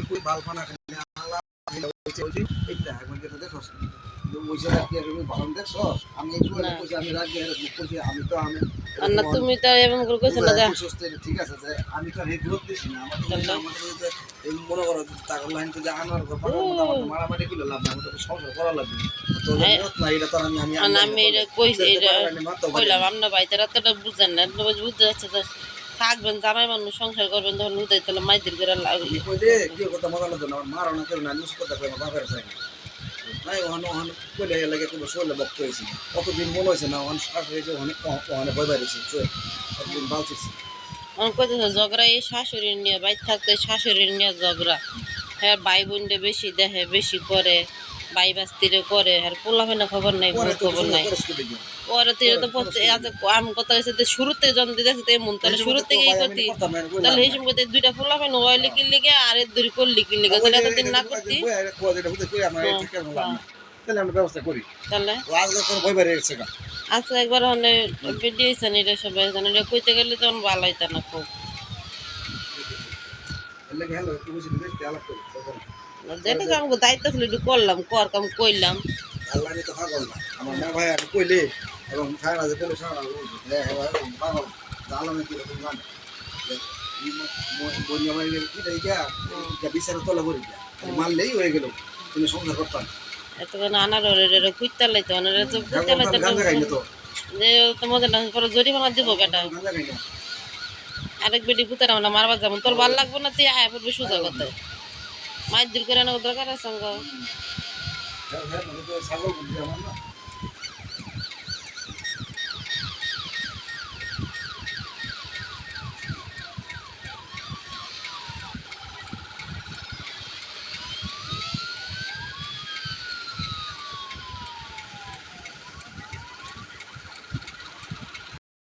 কই বালপানা খাইলে আল্লাহ ওই এইটা এখন যেটা দেখছস ওইসব কি আমি বালন দেখছস আমি এই চুয়ালে কইছি আমি রাগ দিয়ে বুক করছি আমি তো আমি না তুমি তো এমন করে কইছ না যা ঠিক আছে যে আমি তো এই গ্রুপ দিছি না আমাদের যে এই মনে করো টাকা লাইন তো যে আনার কথা আমাদের মারামারি কইলে লাভ না আমাদের সংসার করা লাগবে তো নিয়ত না এটা তো আমি আমি এটা কইছি এটা কইলাম আমরা ভাইতে রাতটা বুঝেন না বুঝতে যাচ্ছে থাকবেন জামাই মানুষ সংসার করবেন তখন উদয় তাহলে মাইদের করে লাগবে কইলে কি কথা মজা লাগতো না মারো না করে না নিউজ কথা কই বাবার চাই নাই ওখানে ওখানে কইলে লাগে কোনো শোলে বক্ত হয়েছে কতদিন মনে হয়েছে না ওখানে শ্বাস হয়েছে ওখানে ভয় বাইরেছে কতদিন বালছিস কইতেছে ঝগড়া এই শাশুড়ির নিয়ে বাইর থাকতে শাশুড়ির নিয়ে ঝগড়া হ্যাঁ ভাই বোনরে বেশি দেখে বেশি করে ভাই বাস্তিরে করে আর পোলা হয় না খবর নাই খবর নাই পরে তো আমি কথা হয়েছে শুরুতে যখন দিতেছে এমন তাহলে শুরু থেকেই করতি তাহলে এই সময় দুইটা পোলা হয় ওই লিখির লিগে আর দুই করলি কি লিগে তাহলে এতদিন না করতি তাহলে আজকে একবার হলে ভিডিও হয়েছেন এটা সবাই এটা কইতে গেলে তখন ভালো হইতো না খুব যেটা কাম দায়িত্ব ছিল একটু করলাম কর কাম কইলাম আল্লাহ তো পাগল না আমার মা ভাই আমি কইলে এবং খায়না যে পুলিশ পাগল আলমে কি রকম জানে বনিয়া মারি গেলে কি এটা বিচারে তোলা পড়ে গিয়া মারলেই হয়ে গেল তুমি সংসার করতাম এত আনার কুইতে লাইতো আনারে তো কুইতে লাইতো যে তোমাদের না পরে জরিমানা দিব কেটা আরেক বেটি পুতার আমরা মারবার যাবো তোর ভাল লাগবো না তুই আয় পড়বি সোজা কথা মাইর দূর করে আনা দরকার আছে